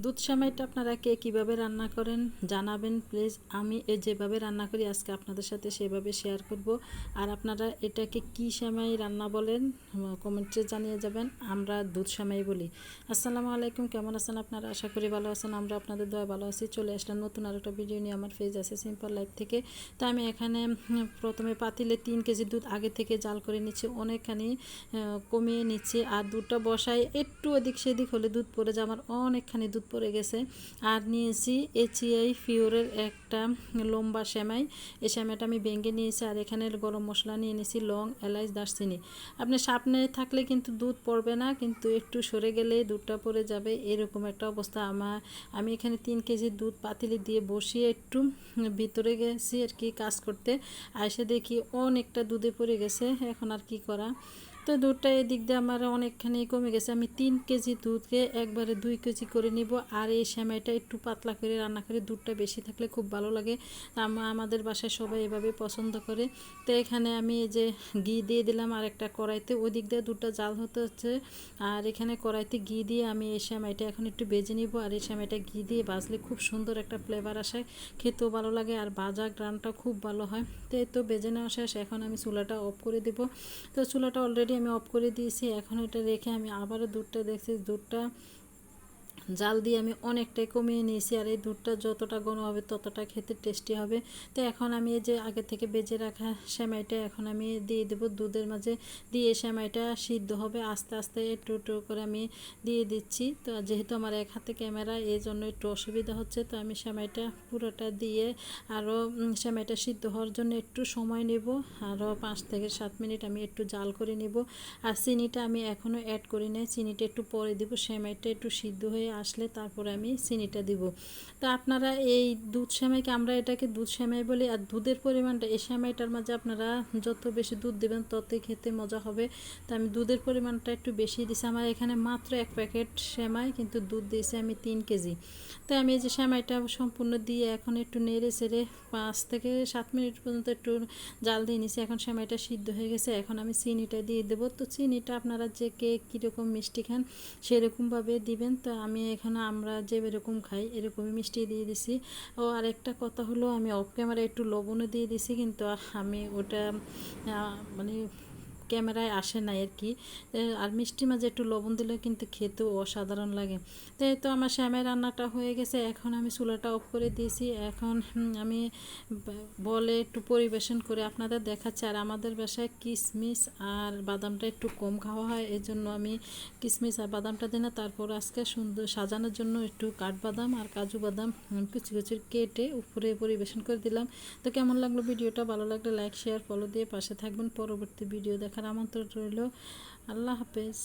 দুধ সেমাইটা আপনারা কে কীভাবে রান্না করেন জানাবেন প্লিজ। আমি যেভাবে রান্না করি আজকে আপনাদের সাথে সেভাবে শেয়ার করব। আর আপনারা এটাকে কি সেমাই রান্না বলেন কমেন্টে জানিয়ে যাবেন। আমরা দুধ সেমাই বলি। আসসালামু আলাইকুম, কেমন আছেন আপনারা? আশা করি ভালো আছেন। আমরা আপনাদের দয়া ভালো আছি। চলে আসলাম নতুন আরেকটা ভিডিও নিয়ে। আমার পেজ আছে সিম্পল লাইফ থেকে। তো আমি এখানে প্রথমে পাতিলে 3 কেজি দুধ আগে থেকে জাল করে নিচ্ছি, অনেকখানি কমিয়ে নিচ্ছি। আর দুধটা বসাই একটু এদিক সেদিক হলে দুধ পড়ে যায়, আমার অনেকখানি দুধ পড়ে গেছে। আর নিয়েছি এইচআই পিওরের একটা লম্বা সেমাই। এই সেমাইটা আমি ভেঙে নিয়েছি। আর এখানে গরম মশলা নিয়ে নিয়েছি, লং, এলাচ, দারচিনি। আপনি সামনে থাকলে কিন্তু দুধ পড়বে না, কিন্তু একটু সরে গেলে দুধটা পড়ে যাবে, এরকম একটা অবস্থা। আমি এখানে 3 কেজি দুধ পাতিলে দিয়ে বসিয়ে একটু ভিতরে গেছি আর কি কাজ করতে। এসে দেখি অনেকটা দুধে পড়ে গেছে। এখন আর কি করা, তো দুধটা এদিক দিয়ে আমার অনেকখানি কমে গেছে। আমি 3 কেজি দুধকে একবারে 2 কেজি করে নিব। আর এই সেমাইটা একটু পাতলা করে রান্না করে, দুধটা বেশি থাকলে খুব ভালো লাগে। আমাদের বাসায় সবাই এভাবে পছন্দ করে। তো এখানে আমি এই যে ঘি দিয়ে দিলাম আর একটা কড়াইতে, ওই দিক দিয়ে দুধটা জাল হতে হচ্ছে। আর এখানে কড়াইতে ঘি দিয়ে আমি এই সেমাইটা এখন একটু ভেজে নিব। আর এই সেমাইটা ঘি দিয়ে ভাজলে খুব সুন্দর একটা ফ্লেভার আসে, খেতেও ভালো লাগে আর ভাজা গ্রানটা খুব ভালো হয়। তো এই তো ভেজে নেওয়া শেষ, এখন আমি চুলাটা অফ করে দেব। তো চুলাটা অলরেডি আমি অফ করে দিয়েছি। এখন এটা রেখে আমি আবারও দুধটা দেখছি, দুধটা জাল দিয়ে আমি অনেকটাই কমিয়ে নিয়েছি। আর এই দুধটা যতটা ঘন হবে ততটা খেতে টেস্টি হবে। তো এখন আমি এই যে আগে থেকে বেজে রাখা সেমাইটা এখন আমি দিয়ে দেবো দুধের মাঝে। দিয়ে সেমাইটা সিদ্ধ হবে আস্তে আস্তে, একটু একটু করে আমি দিয়ে দিচ্ছি। তো যেহেতু আমার এক হাতে ক্যামেরা, এই জন্য একটু অসুবিধা হচ্ছে। তো আমি সেমাইটা পুরোটা দিয়ে আরও সেমাইটা সিদ্ধ হওয়ার জন্য একটু সময় নেব। আরও 5 থেকে 7 মিনিট আমি একটু জাল করে নেব। আর চিনিটা আমি এখনও অ্যাড করি নাই, চিনিটা একটু পরে দেবো। সেমাইটা একটু সিদ্ধ হয়ে আসলে তারপরে আমি চিনিটা দিব। তো আপনারা এই দুধ সেমাইকে, আমরা এটাকে দুধ সেমাই বলি। আর দুধের পরিমাণটা এই সেমাইটার মাঝে আপনারা যত বেশি দুধ দেবেন ততই খেতে মজা হবে। তো আমি দুধের পরিমাণটা একটু বেশি দিয়েছি। আমার এখানে মাত্র 1 প্যাকেট সেমাই, কিন্তু দুধ দিয়েছি আমি 3 কেজি। তো আমি এই যে সেমাইটা সম্পূর্ণ দিয়ে এখন একটু নেড়ে চেড়ে 5 থেকে 7 মিনিট পর্যন্ত একটু জাল দিয়ে নিছি। এখন সেমাইটা সিদ্ধ হয়ে গেছে, এখন আমি চিনিটা দিয়ে দেবো। তো চিনিটা আপনারা যে কে কীরকম মিষ্টি খান সেরকমভাবে দিবেন। তো আমি এখানে আমরা যেরকম খাই এরকমই মিষ্টি দিয়ে দিছি। ও আরেকটা কথা হলো, আমি অফ ক্যামেরা একটু লবণও দিয়ে দিছি, কিন্তু আমি ওটা মানে ক্যামেরায় আসে না আর কি। আর মিষ্টি মাঝে একটু লবণ দিলে কিন্তু খেতেও অসাধারণ লাগে। তো এই তো আমার সেমাই রান্নাটা হয়ে গেছে, এখন আমি চুলাটা অফ করে দিয়েছি। এখন আমি বলে একটু পরিবেশন করে আপনাদের দেখাচ্ছি। আর আমাদের বাসায় কিশমিশ আর বাদামটা একটু কম খাওয়া হয়, এই জন্য আমি কিশমিশ আর বাদামটা দিই না। তারপর আজকে সুন্দর সাজানোর জন্য একটু কাঠবাদাম আর কাজু বাদাম কুচি কুচি কেটে উপরে পরিবেশন করে দিলাম। তো কেমন লাগলো ভিডিওটা? ভালো লাগলে লাইক, শেয়ার, ফলো দিয়ে পাশে থাকবেন। পরবর্তী ভিডিও দেখার আমন্ত্রণ রইল। আল্লাহ হাফেজ।